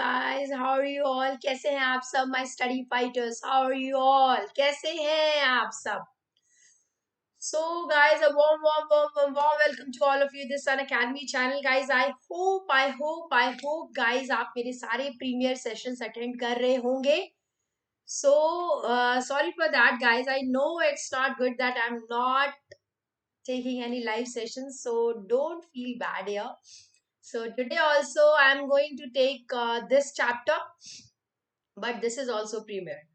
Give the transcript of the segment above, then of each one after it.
guys, how are you all? कैसे हैं आप सब? My study fighters, how are you all? कैसे हैं आप सब? So guys, a warm welcome to all of you this Sun Academy channel. Guys, I hope guys आप मेरे सारे premier sessions attend कर रहे होंगे. So sorry for that guys. I know it's not good that I'm not taking any live sessions, so don't feel bad here. So today also I'm going to take this chapter, but this is also premiere.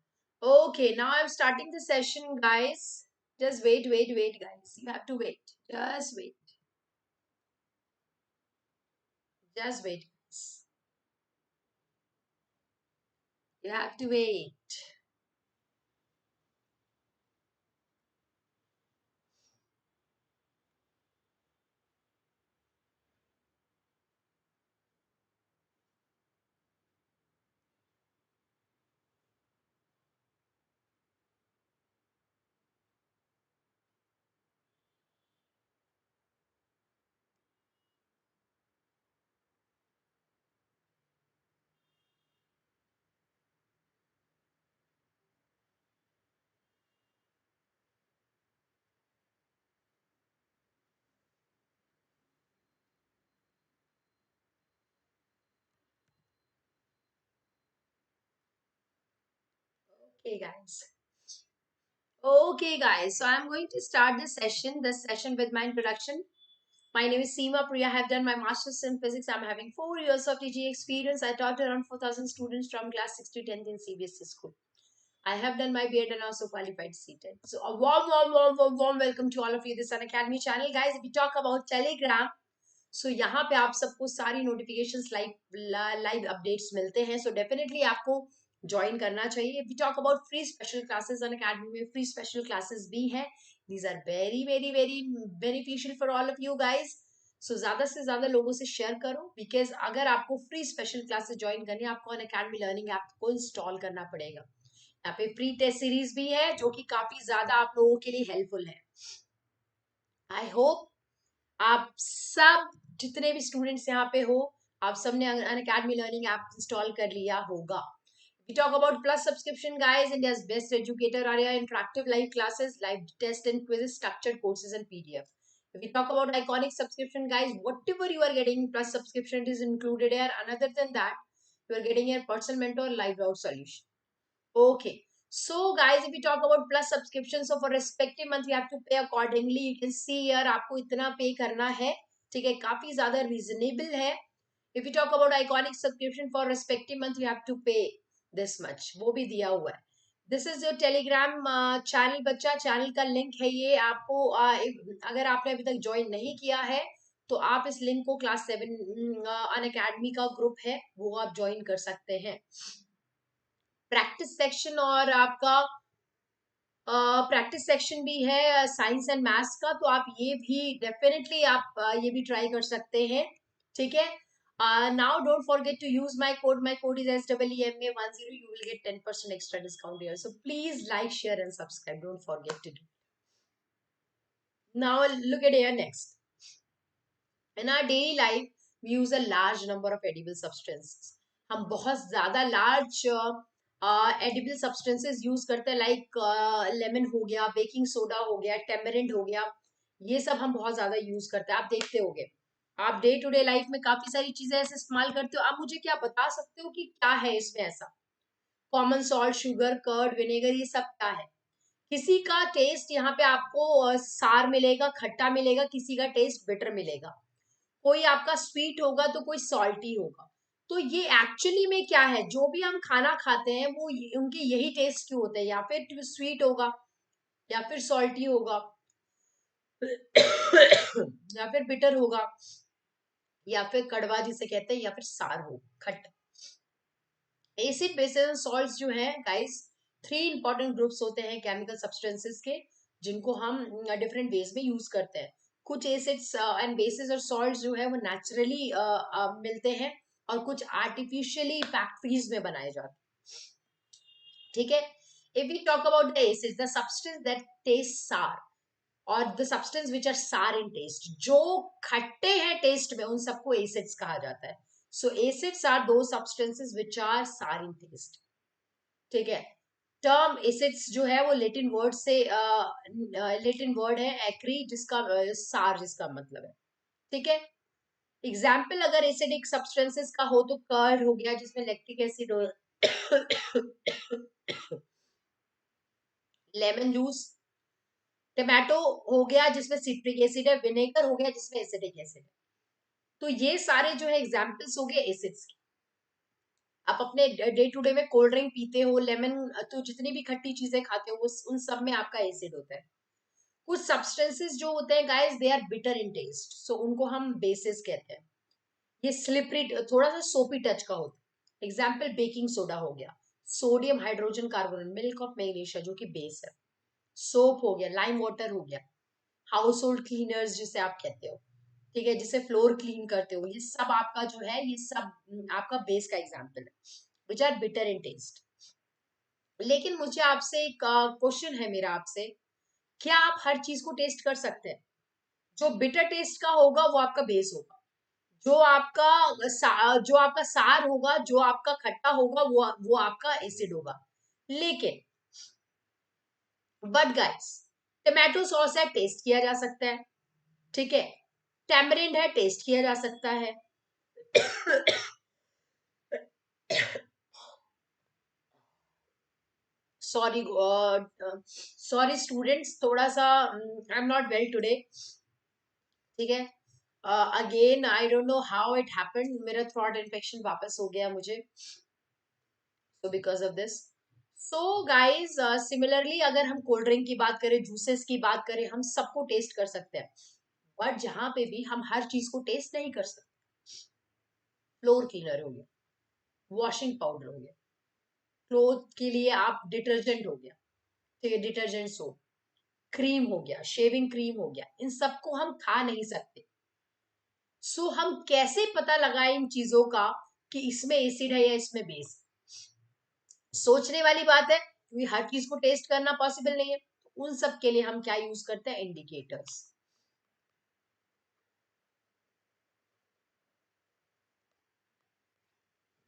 Okay, now I'm starting the session, guys. Just wait, guys. You have to wait. Just wait. Just wait. You have to wait. Okay, guys. Okay, guys. So I'm going to start this session with my introduction. My name is Seema Priya. I have done my master's in physics. I'm having 4 years of teaching experience. I taught around 4,000 students from class 6 to 10th in CBSE school. I have done my B.Ed and also qualified CTET. So a warm welcome to all of you this Sun Academy channel, guys. If we talk about Telegram, so यहाँ पे आप सबको सारी notifications live updates मिलते हैं. So definitely आपको join करना चाहिए. If we talk about free special classes on Academy में free special classes भी हैं. These are very beneficial for all of you guys. So ज़्यादा से ज़्यादा लोगों से share करो, because अगर आपको free special classes join करनी है, आपको Unacademy learning app को install करना पड़ेगा. यहाँ पे प्री टेस्ट सीरीज भी है जो कि काफी ज्यादा आप लोगों के लिए हेल्पफुल है. आई होप आप सब जितने भी स्टूडेंट्स यहाँ पे हो, आप सबने अनअकैडमी लर्निंग ऐप इंस्टॉल कर लिया होगा. We talk about Plus subscription, guys. India's best educator area, interactive live classes, live test and quizzes, structured courses and PDF. If we talk about Iconic subscription, guys, whatever you are getting Plus subscription is included here. And other than that, you are getting a personal mentor, live doubt solution. Okay. So guys, if we talk about Plus subscription, so for respective month you have to pay accordingly. You can see here आपको इतना पे करना है, ठीक है, काफी ज्यादा reasonable है. If we talk about Iconic subscription for respective month you have to pay this much, वो भी दिया हुआ है. This is your Telegram channel बच्चा, channel का link है ये. आपको अगर आपने अभी तक join नहीं किया है तो आप इस link को class 7 Unacademy का group है वो आप join कर सकते हैं. प्रैक्टिस सेक्शन और आपका प्रैक्टिस सेक्शन भी है साइंस एंड मैथ्स का, तो आप ये भी डेफिनेटली आप ये भी ट्राई कर सकते हैं, ठीक है. Now don't forget to use my code. My code is SEEMA10. You will get 10% extra discount here. So please like, share and subscribe. Don't forget to do. Now look at here next. In our daily life, we use a large number of edible substances. हम बहुत ज़्यादा large edible substances use करते हैं, like lemon हो गया, baking soda हो गया, tamarind हो गया. ये सब हम बहुत ज़्यादा use करते हैं. आप देखते होंगे, आप डे टू डे लाइफ में काफी सारी चीजें ऐसे इस्तेमाल करते हो. आप मुझे क्या बता सकते हो कि क्या है इसमें ऐसा? Common salt, sugar, curd, vinegar, ये सब क्या है? किसी का टेस्ट यहाँ पे आपको सार मिलेगा, खट्टा मिलेगा, किसी का टेस्ट बिटर मिलेगा, कोई आपका स्वीट होगा तो कोई सॉल्टी होगा. तो ये एक्चुअली में क्या है? जो भी हम खाना खाते हैं वो उनके यही टेस्ट क्यों होते हैं? या फिर स्वीट होगा, या फिर सॉल्टी होगा, या फिर बिटर होगा, या फिर कड़वा जिसे कहते हैं, या फिर सार हो, खट्टा. एसिड, बेसिस एंड सॉल्ट्स जो है गाइस, 3 इंपॉर्टेंट ग्रुप्स होते हैं केमिकल सब्सटेंसेस के, जिनको हम डिफरेंट वेज में यूज करते हैं. कुछ एसिड्स एंड बेसिस और सॉल्ट्स जो है वो नेचुरली मिलते हैं, और कुछ आर्टिफिशियली फैक्ट्रीज में बनाए जाते हैं, ठीक है. If we talk about the acids, the substance that taste sour और द सब्सटेंस विच आर सार इन टेस्ट, जो खट्टे हैं टेस्ट में, उन सबको एसिड्स कहा जाता है. सो एसिड्स आर दो सब्सटेंसेस विच आर सार इन टेस्ट. ठीक है. टर्म एसिड्स जो है वो लेटिन वर्ड से लेटिन वर्ड है एक्री, जिसका सार जिसका मतलब है. ठीक है. एग्जाम्पल अगर एसिडिक सब्सटेंसेस का हो तो कर्ड हो गया जिसमें लैक्टिक एसिड हो, लेमन जूस. टमाटो हो गया जिसमें सिट्रिक एसिड है. विनेगर हो गया जिसमें एसिडिक एसिड है. तो ये सारे जो है एग्जाम्पल्स हो गए एसिड्स के. आप अपने डे टू डे में कोल्ड ड्रिंक पीते हो, लेमन, तो जितनी भी खट्टी चीजें खाते हो उन सब में आपका एसिड होता है. कुछ सब्सटेंसेस जो होते हैं guys they are bitter in taste, so उनको हम बेसिस कहते हैं. ये स्लिपरी, थोड़ा सा सोपी टच का होता है. एग्जाम्पल बेकिंग सोडा हो गया, sodium hydrogen carbonate, milk of magnesia जो कि बेस है. सोप हो गया, लाइम वाटर हो गया, हाउस होल्ड क्लीनर्स जिसे आप कहते हो, ठीक है, जिसे फ्लोर क्लीन करते हो, ये सब आपका जो है ये सब आपका बेस का एग्जाम्पल है which are bitter in taste. लेकिन मुझे आपसे एक क्वेश्चन है मेरा आपसे, क्या आप हर चीज को टेस्ट कर सकते हैं? जो बिटर टेस्ट का होगा वो आपका बेस होगा, जो आपका सार होगा, जो आपका खट्टा होगा वो आपका एसिड होगा. लेकिन बट गाइस, टमाटो सॉस है, टेस्ट किया जा सकता है. ठीक है. टैमरिंड है, टेस्ट किया जा सकता है. सॉरी, सॉरी स्टूडेंट्स, थोड़ा सा I am not well today. ठीक है. Again I don't know how it happened, मेरा थ्रोट इन्फेक्शन वापस हो गया मुझे, so because of this. So guys, similarly अगर हम कोल्ड ड्रिंक की बात करें, जूसेस की बात करें, हम सबको टेस्ट कर सकते हैं. बट जहां पे भी हम हर चीज को टेस्ट नहीं कर सकते. फ्लोर क्लीनर हो गया, वॉशिंग पाउडर हो गया, क्लोथ के लिए आप डिटर्जेंट हो गया, ठीक है, डिटर्जेंट सोप, क्रीम हो गया, शेविंग क्रीम हो गया, इन सबको हम खा नहीं सकते. सो हम कैसे पता लगाएं इन चीजों का कि इसमें एसिड है या इसमें बेस? सोचने वाली बात है क्योंकि हर चीज को टेस्ट करना पॉसिबल नहीं है. तो उन सब के लिए हम क्या यूज करते हैं? इंडिकेटर्स.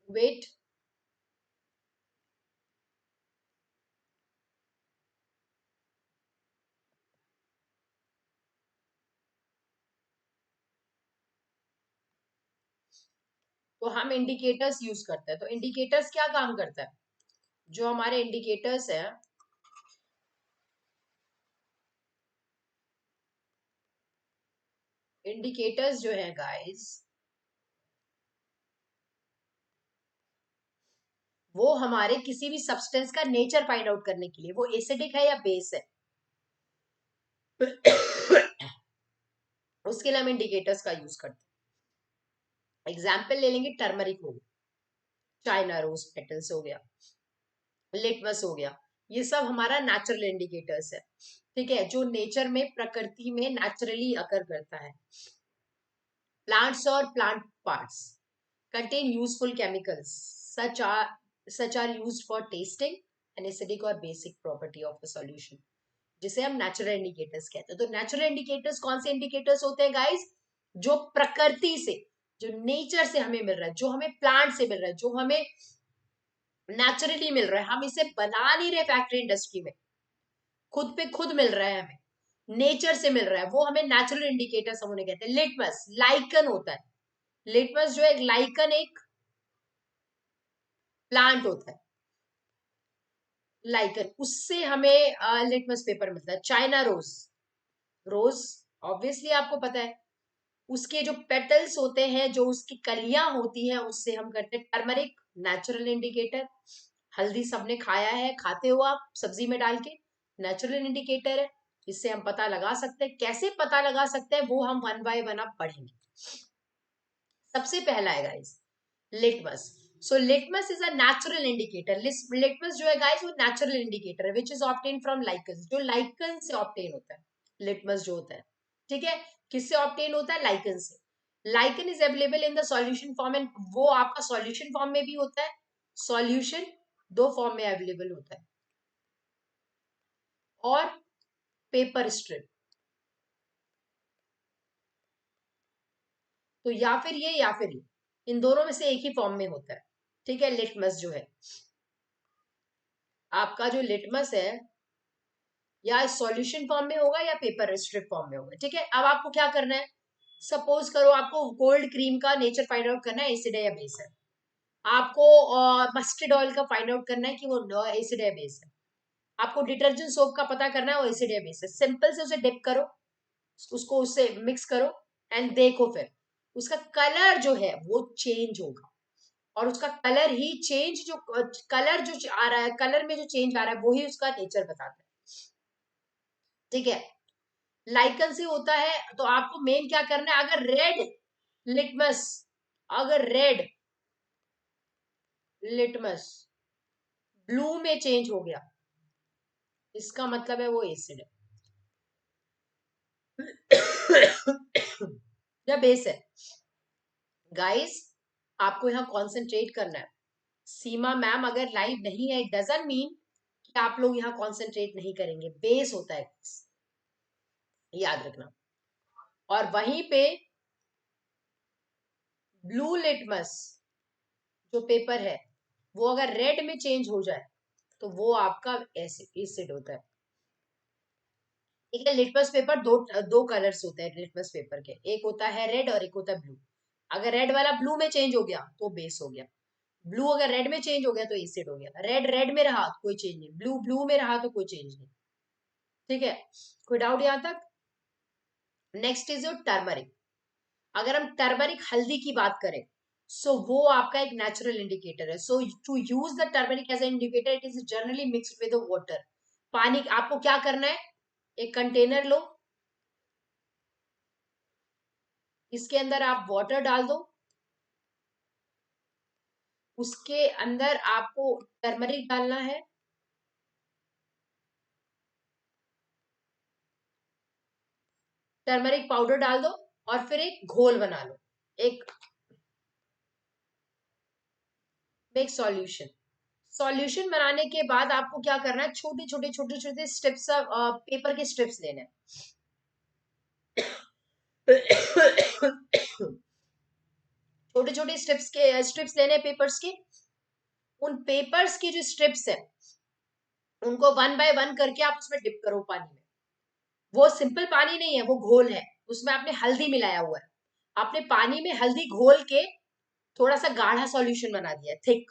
वेट. तो हम इंडिकेटर्स यूज करते हैं. तो इंडिकेटर्स क्या काम करता है? जो हमारे इंडिकेटर्स है, इंडिकेटर्स जो है गाइस, वो हमारे किसी भी सब्सटेंस का नेचर फाइंड आउट करने के लिए, वो एसिडिक है या बेस है, उसके लिए हम इंडिकेटर्स का यूज करते हैं. एग्जाम्पल ले लेंगे, टर्मरिक हो गया, चाइना रोज पेटल्स हो गया, लिटमस हो गया. ये सब हमारा नेचुरल इंडिकेटर्स है. ठीक है, जो नेचर में, प्रकृति में नेचुरली अकर करता है. प्लांट्स और plant parts contain useful chemicals such are used for tasting an acidic or basic property of a solution, जिसे हम नेचुरल इंडिकेटर्स कहते हैं. तो नेचुरल इंडिकेटर्स कौन से इंडिकेटर्स होते हैं गाइस? जो प्रकृति से, जो नेचर से हमें मिल रहा है, जो हमें प्लांट से मिल रहा है, जो हमें नेचुरली मिल रहा है. हम इसे बना नहीं रहे फैक्ट्री इंडस्ट्री में, खुद पे खुद मिल रहा है, हमें नेचर से मिल रहा है, वो हमें नेचुरल इंडिकेटर्स हम उन्हें कहते हैं. लिटमस लाइकन होता है. लिटमस जो है लाइकन एक प्लांट होता है, लाइकन, उससे हमें लिटमस पेपर मिलता है. चाइना रोज, रोज ऑब्वियसली आपको पता है, उसके जो पेटल्स होते हैं, जो उसकी कलियां होती हैं, उससे हम करते हैं. टर्मरिक नेचुरल इंडिकेटर, हल्दी सबने खाया है, खाते हो आप सब्जी में डाल के, नेचुरल इंडिकेटर है. इससे हम पता लगा सकते हैं. कैसे पता लगा सकते हैं वो हम वन बाय वन आप पढ़ेंगे. सबसे पहला है guys litmus. So litmus is a natural indicator. Litmus जो है गाइस वो नेचुरल इंडिकेटर है which is obtain from lichen, जो लाइकन से ऑब्टेन होता है. लिटमस जो होता है, ठीक है, किससे ऑब्टेन होता है? लाइकन से. Lichen is available in the solution form, and वो आपका सॉल्यूशन फॉर्म में भी होता है. सॉल्यूशन दो फॉर्म में अवेलेबल होता है, और पेपर स्ट्रिप. तो या फिर ये या फिर ये, इन दोनों में से एक ही फॉर्म में होता है। ठीक है, लिटमस जो है, आपका जो लिटमस है या सॉल्यूशन फॉर्म में होगा या पेपर स्ट्रिप फॉर्म में होगा। ठीक है, अब आपको क्या करना है, सपोज करो आपको कोल्ड क्रीम का नेचर फाइंड आउट करना है, एसिड है या बेस है। आपको मस्टर्ड ऑयल का फाइंड आउट करना है कि वो एसिड है बेस है। आपको डिटर्जेंट सोप का पता करना है वो एसिड है बेस है। सिंपल से उसे डिप करो, उसको उससे मिक्स करो एंड देखो, फिर उसका कलर जो है वो चेंज होगा। और उसका कलर ही चेंज, जो कलर जो आ रहा है, कलर में जो चेंज आ रहा है वो ही उसका नेचर बताता है। ठीक है, लाइकन से होता है, तो आपको मेन क्या करना है, अगर रेड लिटमस, अगर रेड लिटमस ब्लू में चेंज हो गया, इसका मतलब है वो एसिड है या बेस है। गाइस, आपको यहाँ कॉन्सेंट्रेट करना है। सीमा मैम अगर लाइव नहीं है, इट डजंट मीन कि आप लोग यहाँ कॉन्सेंट्रेट नहीं करेंगे। बेस होता है, याद रखना। और वहीं पे ब्लू लिटमस जो पेपर है, वो अगर रेड में चेंज हो जाए तो वो आपका एसिड होता है। ठीक है, लिटमस पेपर दो दो कलर्स होते हैं लिटमस पेपर के, एक होता है रेड और एक होता है ब्लू। अगर रेड वाला ब्लू में चेंज हो गया तो बेस हो गया, ब्लू अगर रेड में चेंज हो गया तो एसिड हो गया। रेड रेड में रहा तो कोई चेंज नहीं, ब्लू ब्लू में रहा तो कोई चेंज नहीं। ठीक है, कोई डाउट यहां तक? Next is your turmeric. अगर हम टर्मरिक हल्दी की बात करें, सो वो आपका एक नेचुरल इंडिकेटर है। So to use the turmeric as an indicator, it is generally mixed with water. पानी, आपको क्या करना है, एक कंटेनर लो, इसके अंदर आप वाटर डाल दो, उसके अंदर आपको टर्मरिक डालना है, टर्मरिक पाउडर डाल दो और फिर एक घोल बना लो, एक एक सॉल्यूशन। सॉल्यूशन बनाने के बाद आपको क्या करना है, छोटे छोटे छोटे छोटे स्टेप्स, पेपर के स्ट्रिप्स लेने छोटे छोटे स्ट्रिप्स लेने पेपर्स के। उन पेपर्स की जो स्ट्रिप्स है, उनको वन बाय वन करके आप उसमें डिप करो पानी में। वो सिंपल पानी नहीं है, वो घोल है, उसमें आपने हल्दी मिलाया हुआ है। आपने पानी में हल्दी घोल के थोड़ा सा गाढ़ा सॉल्यूशन बना दिया, थिक।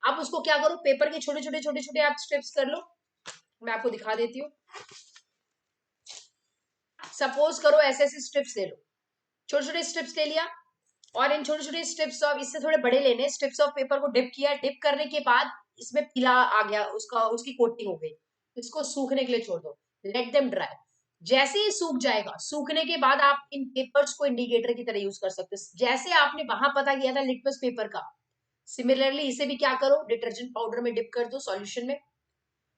आप उसको क्या करो, पेपर के छोटे छोटे छोटे छोटे आप स्ट्रिप्स कर लो। मैं आपको दिखा देती हूँ। सपोज करो ऐसे ऐसे स्ट्रिप्स ले लो, छोटे छोटे स्ट्रिप्स ले लिया, और इन छोटे छोटे स्ट्रिप्स ऑफ, इससे थोड़े बड़े लेने, स्ट्रिप्स ऑफ पेपर को डिप किया, डिप करने के बाद इसमें पीला आ गया, उसका उसकी कोटिंग हो गई, इसको सूखने के लिए छोड़ दो, लेट देम ड्राई। जैसे ही सूख जाएगा, सूखने के बाद आप इन पेपर्स को इंडिकेटर की तरह यूज कर सकते हो। जैसे आपने वहां पता किया था लिटमस पेपर का, सिमिलरली इसे भी क्या करो, डिटर्जेंट पाउडर में डिप कर दो, सॉल्यूशन में,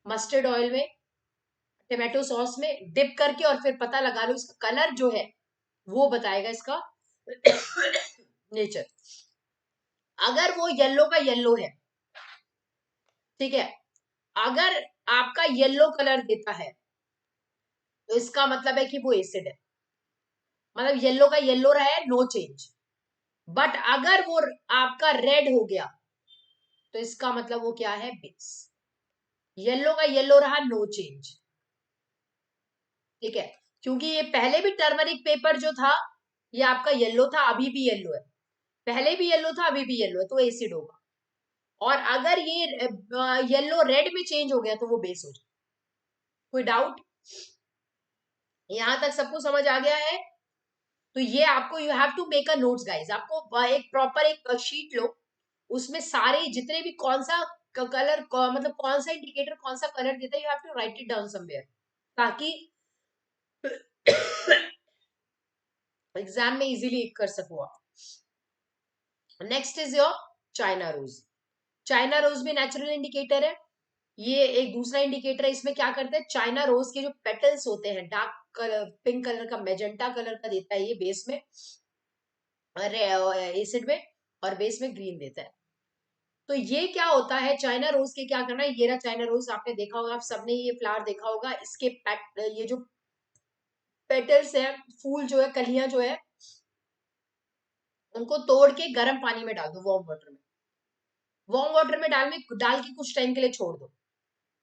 मस्टर्ड ऑयल में, टोमेटो सॉस में डिप करके, और फिर पता लगा लो इसका कलर जो है वो बताएगा इसका नेचर। अगर वो येलो का येलो है, ठीक है, अगर आपका येलो कलर देता है तो इसका मतलब है कि वो एसिड है, मतलब येलो का येलो रहा है, नो चेंज। बट अगर वो आपका रेड हो गया तो इसका मतलब वो क्या है, बेस। येलो का येलो रहा, नो चेंज। ठीक है, क्योंकि ये पहले भी टर्मरिक पेपर जो था, ये आपका येलो था, अभी भी येलो है, पहले भी येलो था, अभी भी येलो है, तो एसिड होगा। और अगर ये येलो रेड में चेंज हो गया तो वो बेस हो जाए। कोई डाउट? यहां तक सबको समझ आ गया है? तो ये आपको, you have to make a notes guys. आपको एक प्रॉपर एक शीट लो, उसमें सारे जितने भी कौन सा कलर, मतलब कौन सा इंडिकेटर कौन सा कलर देता है, you have to write it down somewhere, ताकि एग्जाम में इजीली कर सको आप। Next is your China rose. China rose भी नेचुरल इंडिकेटर है, ये एक दूसरा इंडिकेटर है। इसमें क्या करते हैं, चाइना रोज के जो पेटल्स होते हैं, डार्क कलर, पिंक कलर का, मेजेंटा कलर का देता है ये बेस में, एसिड में, और बेस में ग्रीन देता है। तो ये क्या होता है, चाइना रोज के क्या करना है, ये रहा चाइना रोज, आपने देखा होगा, आप सबने ये फ्लावर देखा होगा, इसके ये जो पेटल्स है, फूल जो है, कलियां जो है, उनको तोड़ के गर्म पानी में डाल दो, वार्म वाटर में। वार्म वाटर में डाल के कुछ टाइम के लिए छोड़ दो।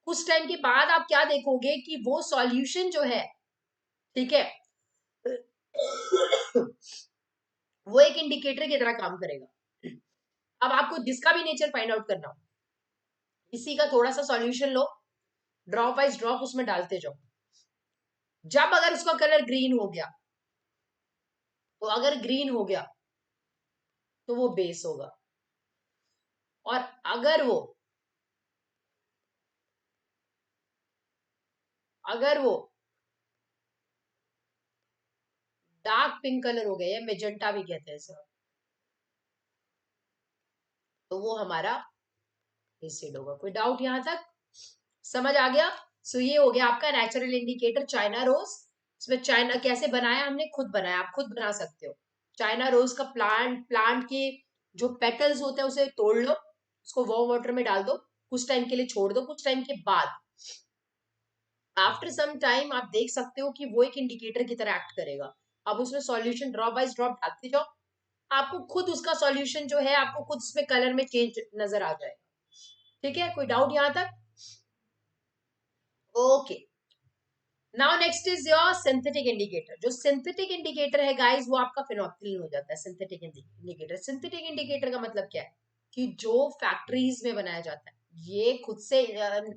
कुछ टाइम के बाद आप क्या देखोगे कि वो सॉल्यूशन जो है, ठीक है, वो एक इंडिकेटर की तरह काम करेगा। अब आपको जिसका भी नेचर फाइंड आउट करना हो, इसी का थोड़ा सा सॉल्यूशन लो, ड्रॉप वाइज ड्रॉप उसमें डालते जाओ। जब अगर उसका कलर ग्रीन हो गया, तो अगर ग्रीन हो गया तो वो बेस होगा। और अगर वो डार्क पिंक कलर हो गया, या मेजेंटा भी कहते हैं इसे, तो वो हमारा एसिड होगा। कोई डाउट यहां तक? समझ आ गया? सो ये हो गया आपका नेचुरल इंडिकेटर चाइना रोज। इसमें चाइना कैसे बनाया, हमने खुद बनाया, आप खुद बना सकते हो। चाइना रोज का प्लांट के जो पेटल्स होते हैं उसे तोड़ लो, उसको वार्म वाटर में डाल दो, कुछ टाइम के लिए छोड़ दो। कुछ टाइम के बाद, आफ्टर सम टाइम, आप देख सकते हो कि वो एक इंडिकेटर की तरह एक्ट करेगा। अब उसमें सॉल्यूशन ड्रॉप बाय ड्रॉप डालते जाओ, आपको खुद उसका सॉल्यूशन जो है, आपको खुद उसमें कलर में चेंज नजर आ जाएगा। ठीक है, कोई डाउट यहां तक? Okay, now next is your synthetic indicator. जो सिंथेटिक इंडिकेटर है गाइस, वो आपका फिनोक्सिलिन हो जाता है। सिंथेटिक इंडिकेटर, सिंथेटिक इंडिकेटर का मतलब क्या है कि जो फैक्ट्रीज में बनाया जाता है, ये खुद से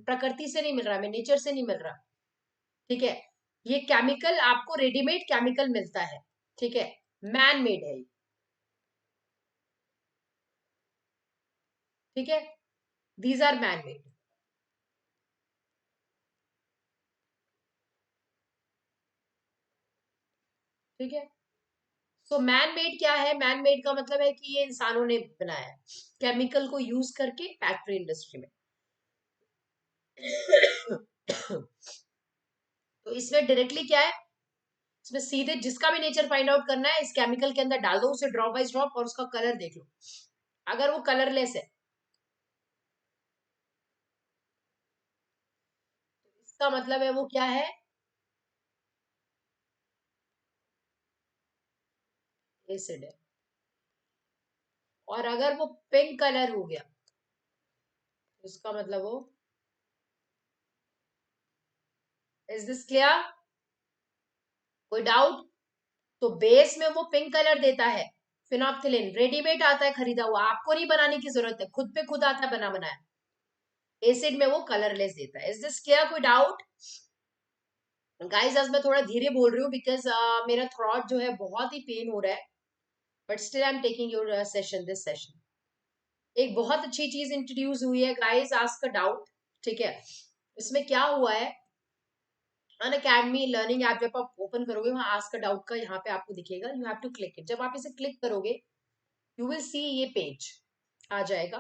प्रकृति से नहीं मिल रहा, हमें नेचर से नहीं मिल रहा। ठीक है, ये केमिकल आपको रेडीमेड केमिकल मिलता है। ठीक है, मैन मेड है। ठीक है, दीज आर मैन मेड। ठीक है, सो मैन मेड क्या है? मैन मेड का मतलब है कि ये इंसानों ने बनाया है, केमिकल को यूज करके फैक्ट्री इंडस्ट्री में। तो इसमें डायरेक्टली क्या है, इसमें सीधे जिसका भी नेचर फाइंड आउट करना है, इस केमिकल के अंदर डाल दो उसे ड्रॉप बाय ड्रॉप, और उसका कलर देख लो। अगर वो कलरलेस है, तो इसका मतलब है वो क्या है? एसिड है। और अगर वो पिंक कलर हो गया, तो इसका मतलब वो, इज दिस क्लियर? कोई डाउट? तो बेस में वो पिंक कलर देता है, फिनोप्थिलिन रेडीमेड आता है खरीदा हुआ, आपको नहीं बनाने की जरूरत है, खुद पे खुद आता है बना बनाया। एसिड में वो कलरलेस देता है। Is this clear? कोई डाउट? गाइस, आज मैं थोड़ा धीरे बोल रही हूँ बिकॉज मेरा थ्रॉट जो है बहुत ही पेन हो रहा है, but still I am taking your session, this session. एक बहुत अच्छी चीज इंट्रोड्यूस हुई है गाइस, आस्क अ डाउट। ठीक है, इसमें क्या हुआ है, अन अकेडमी लर्निंग ऐप जब आप ओपन करोगे, वहां आस्क अ डाउट का यहाँ पे आपको दिखेगा, you have to click it. जब आप इसे क्लिक करोगे, यू विल सी ये पेज आ जाएगा।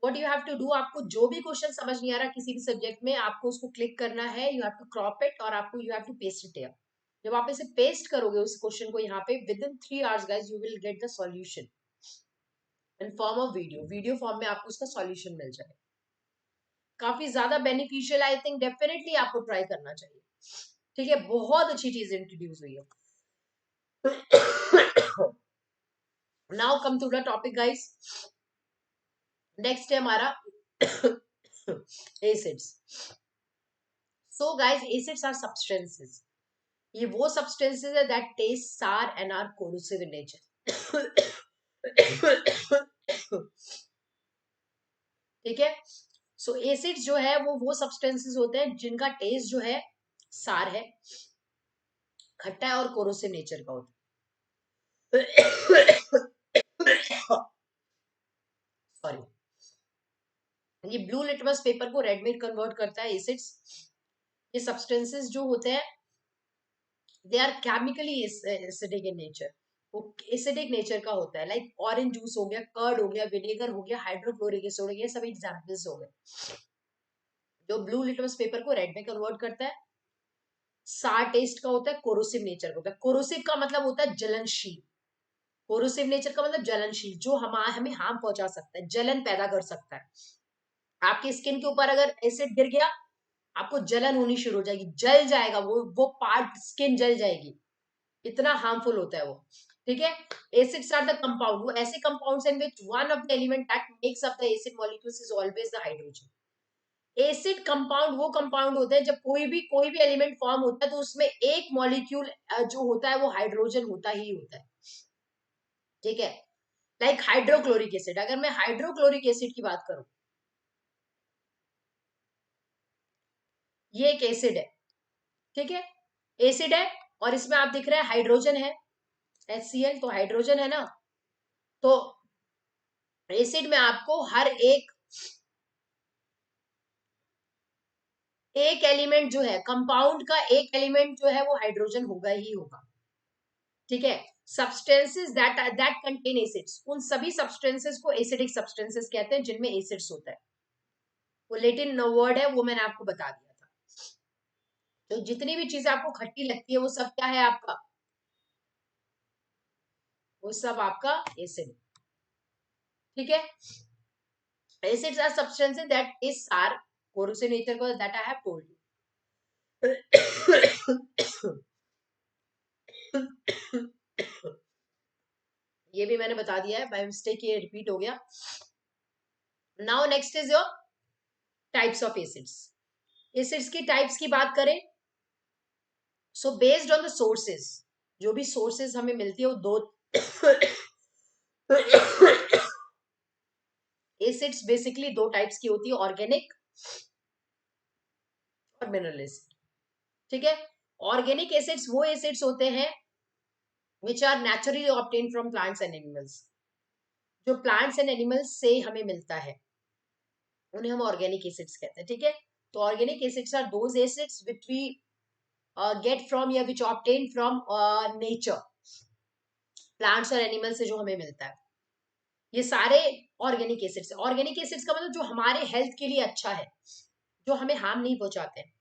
What you have to do, आपको जो भी क्वेश्चन समझ नहीं आ रहा किसी भी सब्जेक्ट में, आपको उसको क्लिक करना है, you have to crop it, और आपको you have to paste it here. जब आप इसे पेस्ट करोगे उस क्वेश्चन को यहाँ पे, with in 3 hours guys, you will get the solution in form of video. Video form में आपको उसका सॉल्यूशन मिल जाएगा। काफी ज्यादा बेनिफिशियल, आई थिंक डेफिनेटली आपको ट्राई करना चाहिए। ठीक है, बहुत अच्छी चीज इंट्रोड्यूस हुई है। Now come to the topic guys. Next है हमारा acids. So guys, acids are substances, ये वो सब्सटेंसेस है that taste sour and are corrosive in nature. ठीक है, सो एसिड्स जो है वो सब्सटेंसेस होते हैं जिनका टेस्ट जो है सार है, खट्टा है, और कोरोसिव नेचर का होता है। सॉरी, ये ब्लू लिटमस पेपर को रेड में कन्वर्ट करता है एसिड्स। ये सब्सटेंसेस जो होते हैं, they are chemically acidic in nature. वो एसिडिक नेचर का होता है, लाइक ऑरेंज जूस हो गया, कर्ड हो गया, विनेगर हो गया, हाइड्रोक्लोरिक एसिड हो गया, सब एग्जांपल्स हो गए जो ब्लू लिटमस पेपर को रेड में कन्वर्ट करता है। सार टेस्ट का होता है, कोरोसिव नेचर का होता है। कोरोसिव का मतलब होता है जलनशील। कोरोसिव नेचर का मतलब जलनशील, जो हमें हार्म पहुंचा सकता है, जलन पैदा कर सकता है। आपकी स्किन के ऊपर अगर एसिड गिर गया, आपको जलन होनी शुरू हो जाएगी, जल जाएगा, वो पार्ट स्किन जल जाएगी, इतना हार्मफुल होता है वो। ठीक है। एसिड्स आर द कंपाउंड, वो ऐसे compounds in which one of the element that makes up the acid molecules is always the hydrogen. Acid compound वो कंपाउंड होते हैं जब कोई भी एलिमेंट फॉर्म होता है तो उसमें एक मॉलिक्यूल जो होता है वो हाइड्रोजन होता ही होता है। ठीक है। लाइक हाइड्रोक्लोरिक एसिड, अगर मैं हाइड्रोक्लोरिक एसिड की बात करूं, ये एक एसिड है। ठीक है, एसिड है और इसमें आप दिख रहे हैं हाइड्रोजन है, HCl, तो हाइड्रोजन है ना। तो एसिड में आपको हर एक एलिमेंट जो है कंपाउंड का, एक एलिमेंट जो है वो हाइड्रोजन होगा ही होगा। ठीक है। सब्सटेंसेस दैट कंटेन एसिड्स, उन सभी सब्सटेंसेस को एसिडिक सब्सटेंसेस कहते हैं जिनमें एसिड्स होता है। वो लेटिन वर्ड है, वो मैंने आपको बता दिया था। तो जितनी भी चीजें आपको खट्टी लगती है वो सब क्या है आपका, वो सब आपका एसिड। ठीक है। Acids are substances that is sour corrosive nature को, that I have told you. ये भी मैंने बता दिया है, बाय मिस्टेक ये रिपीट हो गया। Now next is your types of acids. Acids की टाइप्स की बात करें, so based on the sources, जो भी सोर्सेज हमें मिलती है वो दो एसिड्स बेसिकली दो टाइप्स की होती है, ऑर्गेनिक और मिनरल एसिड। ठीक है। ऑर्गेनिक एसिड्स वो एसिड्स होते हैं which are naturally obtain from plants and animals, जो प्लांट्स एंड एनिमल्स से हमें मिलता है उन्हें हम ऑर्गेनिक एसिड्स कहते हैं। ठीक है। तो organic acids are those acids which we get from या which obtain from nature, plants और एनिमल से जो हमें मिलता है, ये सारे ऑर्गेनिक एसिड्स। ऑर्गेनिक एसिड्स का मतलब जो हमारे हेल्थ के लिए अच्छा है, जो हमें हार्म नहीं पहुंचाते हैं।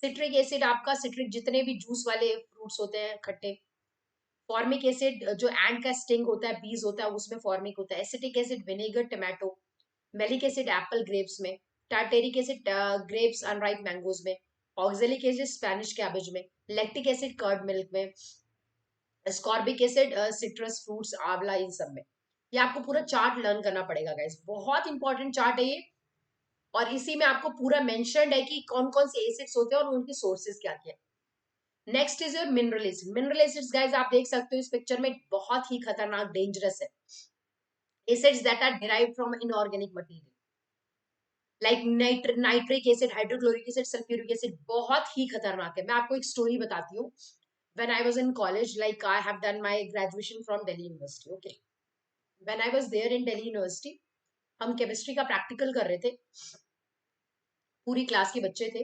सिट्रिक एसिड आपका, सिट्रिक जितने भी जूस वाले फ्रूट्स होते हैं खट्टे। फॉर्मिक एसिड जो एंड का स्टिंग होता है, बीज होता है, उसमें फॉर्मिक होता है। Acetic acid vinegar tomato. Malic acid apple grapes में। Tartaric acid grapes unripe mangoes में। ऑक्जेलिक एसिड स्पेनिश कैबेज में। लैक्टिक एसिड कर्ड मिल्क में। स्कॉर्बिक एसिड सिट्रस फ्रूट्स, आंवला, इन सब में। ये आपको पूरा चार्ट लर्न करना पड़ेगा गाइस, बहुत इंपॉर्टेंट चार्ट है ये। और इसी में आपको पूरा मेंशन्ड है कि कौन कौन से एसिड्स होते हैं और उनकी सोर्सेज क्या क्या है। Next is your mineral acid. Mineral acids guys आप देख सकते हो इस पिक्चर में, बहुत ही खतरनाक डेंजरस है। Acids that are derived from inorganic material like nitric acid, hydrochloric acid, sulphuric acid, बहुत ही खतरनाक है। मैं आपको एक स्टोरी बताती हूँ। when I was in college, like I have done my graduation from Delhi University. Okay, when I was there in Delhi University, हम केमिस्ट्री का प्रैक्टिकल कर रहे थे, पूरी क्लास के बच्चे थे।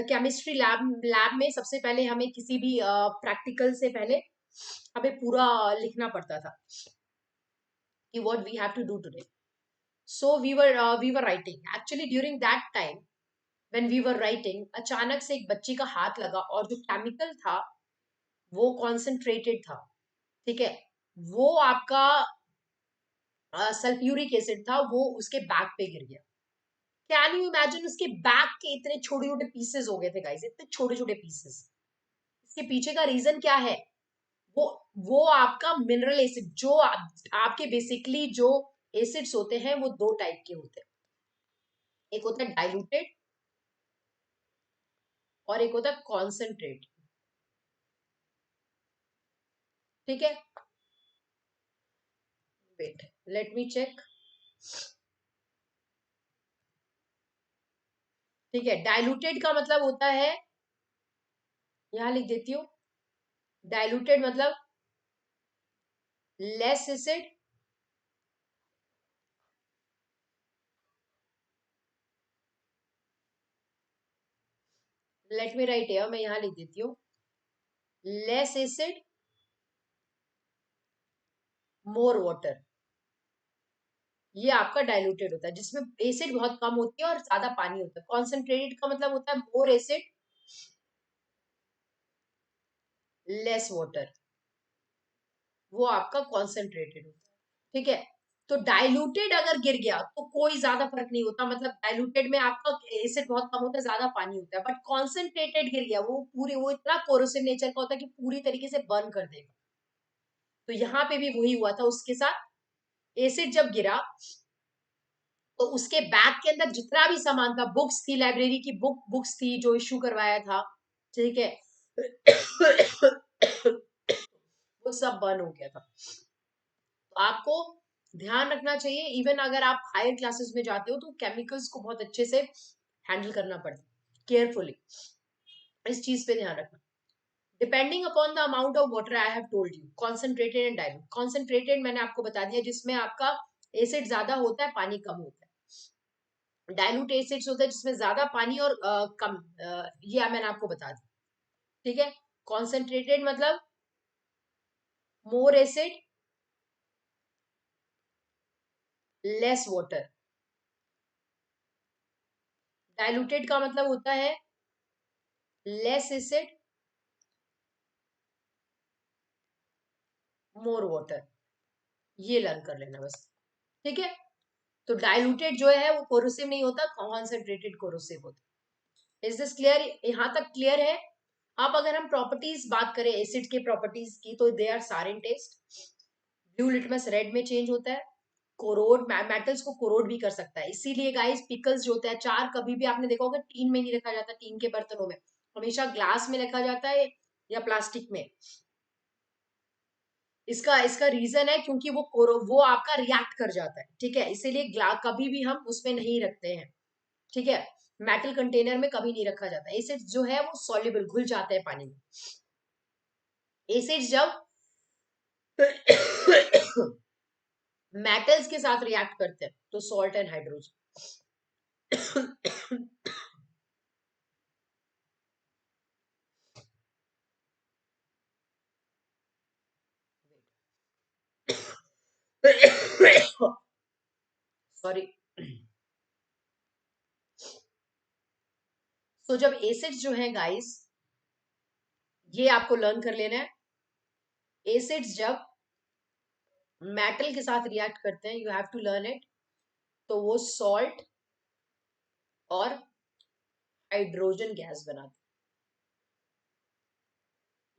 केमिस्ट्री लैब में सबसे पहले हमें किसी भी प्रैक्टिकल से पहले हमें पूरा लिखना पड़ता था कि what we have to do today. So we were writing, actually during that time when we were writing, अचानक से एक बच्ची का हाथ लगा और जो केमिकल था वो कॉन्सेंट्रेटेड था। ठीक है। वो आपका सल्फ्यूरिक एसिड था, वो उसके बैक पे गिर गया। कैन यू इमेजिन, उसके बैक के इतने छोटे छोटे पीसेस हो गए थे गाइस, इतने छोटे छोटे पीसेस। इसके पीछे का रीजन क्या है, वो वो आपका मिनरल एसिड, जो आपके बेसिकली जो एसिड्स होते हैं वो दो टाइप के होते हैं। एक होता है डाइल्यूटेड और एक होता है कॉन्सेंट्रेट। ठीक है। Wait, let me check. ठीक है, डाइल्यूटेड का मतलब होता है, यहां लिख देती हूँ, डाइल्यूटेड मतलब less acid let me right here, मैं यहां लिख देती हूँ, लेस एसिड मोर वाटर। ये आपका डाइल्यूटेड होता है जिसमें एसिड बहुत कम होती है और ज्यादा पानी होता है। कॉन्सेंट्रेटेड का मतलब होता है मोर एसिड लेस वाटर, वो आपका कॉन्सेंट्रेटेड होता है। ठीक है। तो डाइल्यूटेड अगर गिर गया तो कोई ज्यादा फर्क नहीं होता, मतलब डाइल्यूटेड में आपका एसिड बहुत कम होता है, ज्यादा पानी होता है। बट कॉन्सेंट्रेटेड गिर गया, वो पूरे, वो इतना कोरोसिव नेचर का होता है कि पूरी तरीके से बर्न कर देगा। तो यहाँ पे भी वही हुआ था उसके साथ। एसिड जब गिरा तो उसके बैग के अंदर जितना भी सामान था, बुक्स थी, लाइब्रेरी की बुक्स थी जो इश्यू करवाया था, ठीक है, वो सब बर्न हो गया था। तो आपको ध्यान रखना चाहिए, इवन अगर आप हायर क्लासेस में जाते हो तो केमिकल्स को बहुत अच्छे से हैंडल करना पड़ता है, केयरफुली। इस चीज पे ध्यान रखना। Depending upon the amount of water I have told you, concentrated and dilute. Concentrated मैंने आपको बता दिया, जिसमें आपका एसिड ज्यादा होता है, पानी कम होता है। डाइल्यूट एसिड्स होता है जिसमें ज्यादा पानी और कम, ये मैंने आपको बता दिया, ठीक है। कॉन्सेंट्रेटेड मतलब मोर एसिड लेस वाटर। डाइल्यूटेड का मतलब होता है लेस एसिड मोर वाटर। ये लर्न कर लेना बस, ठीक है। तो डाइल्यूटेड जो है वो कोरोसिव नहीं होता, कॉन्सेंट्रेटेड कोरोसिव होता है। Is this clear? यहां तक क्लियर है? अब अगर हम प्रॉपर्टीज बात करें एसिड के प्रॉपर्टीज की, तो दे आर सार इन टेस्ट। ब्लू लिटमस रेड में चेंज होता है। कोरोड मेटल्स को कोरोड भी कर सकता है, इसीलिए गाइस पिकल्स जो होता है, चार कभी भी आपने देखा होगा टीन में नहीं रखा जाता, टीन के बर्तनों में, हमेशा ग्लास में रखा जाता है या प्लास्टिक में। इसका इसका रीजन है क्योंकि वो आपका रिएक्ट कर जाता है, ठीक है, इसीलिए कभी भी हम उसमें नहीं रखते हैं, ठीक है। मेटल कंटेनर में कभी नहीं रखा जाता। एसिड जो है वो सॉल्युबल, घुल जाते हैं पानी में। एसिड जब मेटल्स के साथ रिएक्ट करते हैं तो सॉल्ट एंड हाइड्रोजन। सॉरी। तो जब एसिड्स जो है गाइस, ये आपको लर्न कर लेना है। एसिड्स जब मेटल के साथ रिएक्ट करते हैं, you have to learn it, तो वो सॉल्ट और हाइड्रोजन गैस बनाते हैं।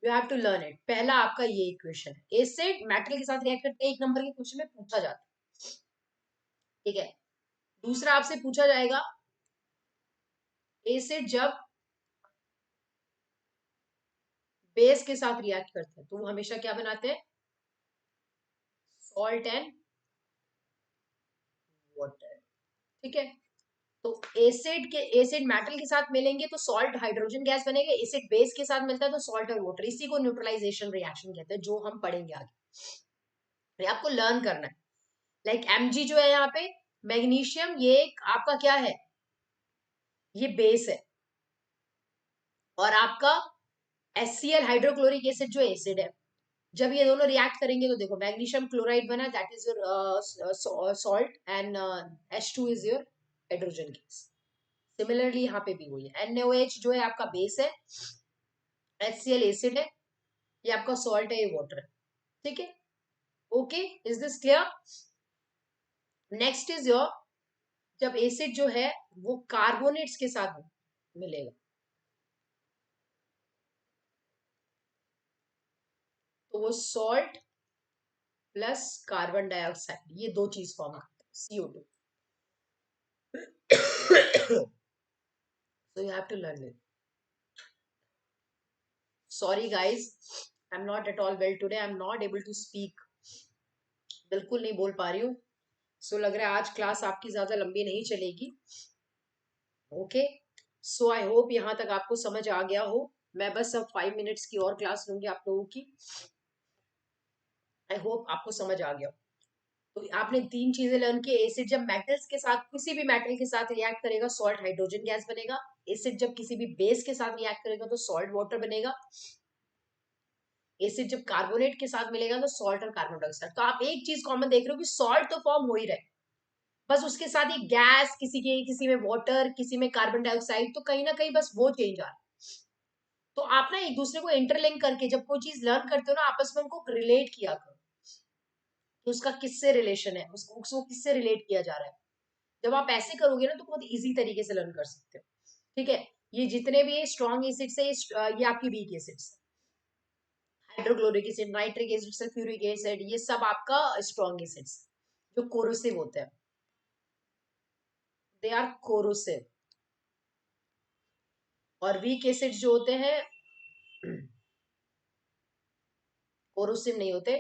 You have to learn it. पहला आपका ये इक्वेशन है, एसिड मेटल के साथ रिएक्ट करते हैं, 1 नंबर के क्वेश्चन में पूछा जाता है, ठीक है। दूसरा आपसे पूछा जाएगा, एसिड जब बेस के साथ रिएक्ट करते हैं तो वो हमेशा क्या बनाते हैं? सॉल्ट एंड वाटर, ठीक है। तो एसिड मेटल के साथ मिलेंगे तो सॉल्ट हाइड्रोजन गैस बनेगा, एसिड बेस के साथ मिलता है तो सॉल्ट और वाटर। इसी को न्यूट्रलाइजेशन रिएक्शन कहते हैं, जो हम पढ़ेंगे आगे। ये आपको लर्न करना है। लाइक Mg जो है यहाँ पे मैग्नीशियम, ये आपका क्या है? ये बेस है। और आपका HCl हाइड्रोक्लोरिक एसिड जो एसिड है। जब ये दोनों रिएक्ट करेंगे तो देखो मैग्नीशियम क्लोराइड बना, that is your salt, and H2 is your hydrogen gas. Similarly यहाँ पे भी वही है, NaOH जो है आपका बेस है, HCl एसिड है, ये आपका सॉल्ट है, ये वाटर है, ठीक है। Okay, is this clear? Next is your, जब एसिड जो है वो कार्बोनेट्स के साथ मिलेगा तो वो सॉल्ट प्लस कार्बन डाइऑक्साइड, ये दो चीज फॉर्म करते हैं, CO2। So you have to learn it. Sorry guys, I'm not at all well today. I'm not able to speak. बिल्कुल नहीं बोल पा रही हूँ। सो लग रहा है आज क्लास आपकी ज्यादा लंबी नहीं चलेगी। ओके, सो आई होप यहाँ तक आपको समझ आ गया हो। मैं बस अब 5 मिनट्स की और क्लास लूंगी आप लोगों की। आई होप आपको समझ आ गया हो। तो आपने 3 चीजें लर्न की। एसिड जब मेटल्स के साथ, किसी भी मेटल के साथ रिएक्ट करेगा, सॉल्ट हाइड्रोजन गैस बनेगा। एसिड जब किसी भी बेस के साथ रिएक्ट करेगा तो सॉल्ट वाटर बनेगा। एसिड जब कार्बोनेट के साथ मिलेगा तो सॉल्ट और कार्बन डाइऑक्साइड। तो आप एक चीज कॉमन देख रहे हो कि सॉल्ट तो फॉर्म हो ही रहा है, बस उसके साथ एक गैस, किसी में वाटर, किसी में कार्बन डाइऑक्साइड, तो कहीं ना कहीं बस वो चेंज आ रहा है। तो आप ना एक दूसरे को इंटरलिंक करके जब कोई चीज लर्न करते हो ना, आपस में उनको रिलेट किया करो कि उसका किससे रिलेशन है, उसको किससे रिलेट किया जा रहा है। जब आप ऐसे करोगे ना तो बहुत इजी तरीके से लर्न कर सकते हो, ठीक है। ये जितने भी स्ट्रॉन्ग एसिड्स है, ये आपकी weak acids. Hydrochloric acid, nitric acid, sulphuric acid, ये सब आपका स्ट्रॉन्ग एसिड्स जो कोरोसिव होते हैं, दे आर कोरोसिव। और वीक एसिड्स जो होते हैं कोरोसिव नहीं होते,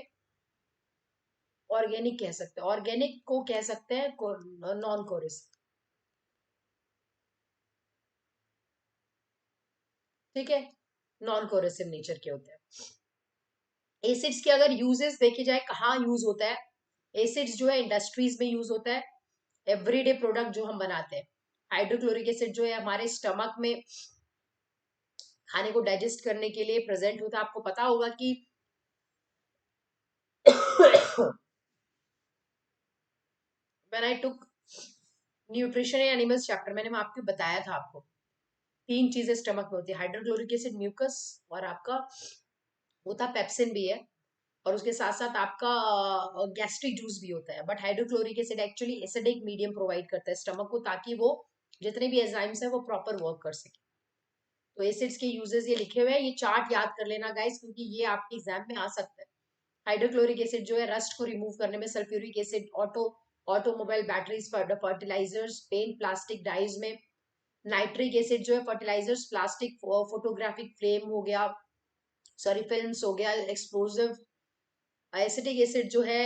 ऑर्गेनिक कह सकते हैं, ऑर्गेनिक को कह सकते हैं नॉन कोरोसिव। ठीक है, नॉन कोरोसिव नेचर के होते हैं। एसिड्स के अगर यूजेस देखे जाए कहाँ यूज होता है, एसिड्स जो है इंडस्ट्रीज में यूज होता है, एवरीडे प्रोडक्ट जो हम बनाते हैं। हाइड्रोक्लोरिक एसिड जो है हमारे स्टमक में खाने को डाइजेस्ट करने के लिए प्रेजेंट होता है। आपको पता होगा कि when I took nutrition in animals chapter, मैंने आपको बताया था, आपको तीन चीजें स्टमक में होती है, हाइड्रोक्लोरिक एसिड, म्यूकस, और आपका होता पेप्सिन भी है, और उसके साथ साथ आपका गैस्ट्रिक जूस भी होता है। But hydrochloric acid actually acidic medium provide करता है स्टमक को, ताकि वो जितने भी एंजाइम्स है वो प्रॉपर वर्क कर सके। तो एसिड्स के यूजेस ये लिखे हुए हैं, ये चार्ट याद कर लेना गाइस, क्योंकि ये आपके एग्जाम में आ सकता है। हाइड्रोक्लोरिक एसिड जो है रस्ट को रिमूव करने में, sulphuric acid automobile batteries, fertilisers, paint, plastic dyes में, नाइट्रिक एसिड जो है फर्टिलाइजर्स, प्लास्टिक, फोटोग्राफिक फ्लेम हो गया, सॉरी फिल्म्स हो गया, एक्सप्लोजिव। एसिटिक एसिड जो है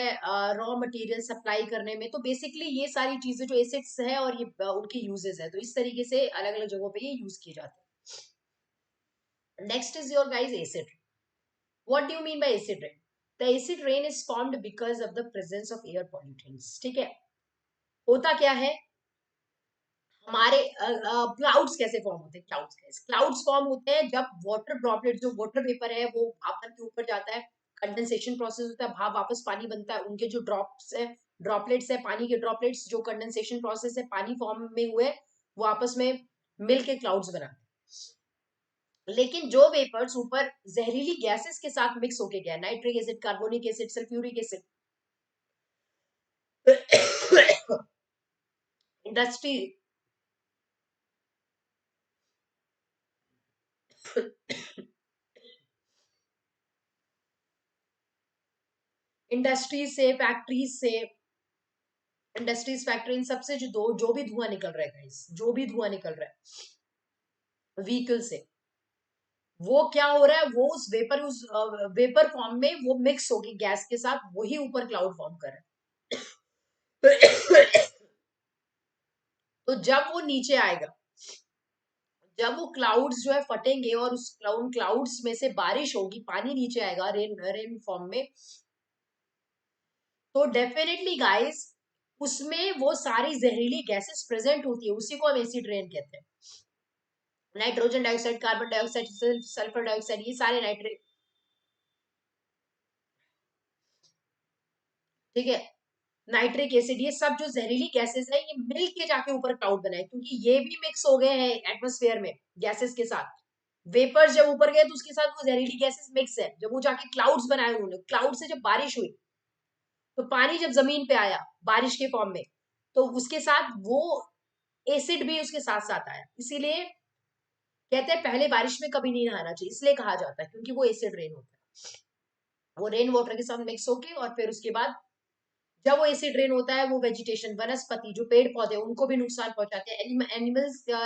रॉ मटेरियल सप्लाई करने में। तो बेसिकली ये सारी चीजें जो एसिड्स है और ये उनके यूजेस है, तो इस तरीके से अलग अलग जगहों पे ये यूज किए जाते हैं। Next is your guys acid. What do you mean by acid rain? The acid rain is formed because of the presence of air pollutants. ठीक है, होता क्या है, हमारे क्लाउड्स कैसे फॉर्म होते हैं? क्लाउड्स फॉर्म होते हैं जब वाटर ड्रॉपलेट, जो वाटर वेपर है वो भापर के ऊपर जाता है, कंडेंसेशन प्रोसेस होता है, भाप वापस पानी बनता है, उनके जो ड्रॉप्स है, ड्रॉपलेट्स है, पानी के ड्रॉपलेट्स, जो कंडेंसेशन प्रोसेस है पानी फॉर्म में हुए, वो आपस में मिल के क्लाउड्स बनाते हैं। लेकिन जो वेपर्स ऊपर जहरीली गैसेस के साथ मिक्स होके गया, nitric acid, carbonic acid, sulphuric acid, industry industries से, फैक्ट्रीज से, इंडस्ट्रीज, फैक्ट्री, इन सबसे जो भी धुआं निकल रहा है गाइस, जो भी धुआं निकल रहा है व्हीकल से, वो क्या हो रहा है, वो उस वेपर फॉर्म में वो मिक्स होगी गैस के साथ, वही ऊपर क्लाउड फॉर्म कर रहा है। तो जब वो नीचे आएगा, जब वो क्लाउड्स जो है फटेंगे और उस क्लाउड्स में से बारिश होगी, पानी नीचे आएगा रेन फॉर्म में, तो डेफिनेटली गाइस उसमें वो सारी जहरीली गैसेस प्रेजेंट होती है, उसी को हम एसिड रेन कहते हैं। Nitrogen dioxide, carbon dioxide, sulphur dioxide, ये सारे नाइट्रेट, ठीक है, नाइट्रिक एसिड, ये सब जो जहरीली गैसेस है ये मिल के जाके ऊपर क्लाउड बनाए, क्योंकि ये भी मिक्स हो गए हैं एटमोस्फेयर में गैसेस के साथ। वेपर्स जब ऊपर गए तो उसके साथ वो जहरीली गैसेस मिक्स है, जब वो जाके क्लाउड्स बनाए उन्होंने, क्लाउड से जब बारिश हुई तो पानी जब जमीन पे आया बारिश के फॉर्म में, तो उसके साथ वो एसिड भी उसके साथ साथ आया। इसीलिए कहते हैं पहले बारिश में कभी नहीं नहाना चाहिए, इसलिए कहा जाता है क्योंकि वो एसिड रेन होता है, वो रेन वाटर के साथ मिक्स होके, और फिर उसके बाद जब वो एसिड रेन होता है वो वेजिटेशन, वनस्पति, जो पेड़ पौधे उनको भी नुकसान पहुंचाते हैं,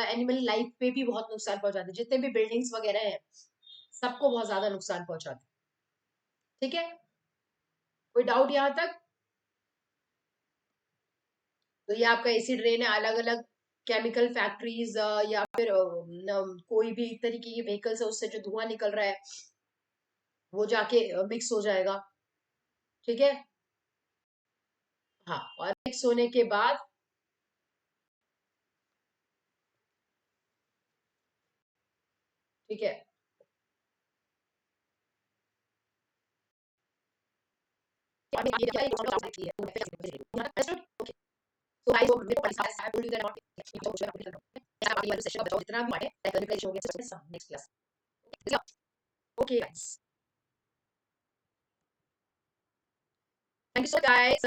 एनिमल लाइफ पे भी बहुत नुकसान पहुंचाते हैं, जितने भी बिल्डिंग्स वगैरह है सबको बहुत ज्यादा नुकसान पहुंचाते हैं। ठीक है, कोई डाउट यहाँ तक? तो ये आपका एसिड रेन है, अलग अलग केमिकल फैक्ट्रीज या फिर कोई भी तरीके की व्हीकल्स है उससे जो धुआं निकल रहा है वो जाके मिक्स हो जाएगा। ठीक है, हाँ, और मिक्स होने के बाद, ठीक है, तो गाइस वो मेरे को I told you that not या आप ये वाला सेशन का बताओ जितना भी है टेक्निकलाइजेशन हो गया सब next class. Okay guys, thank you so guys.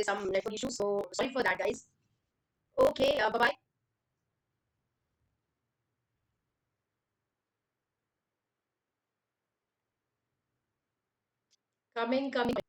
some network issues. So sorry for that, guys. Okay, bye bye. Coming, coming.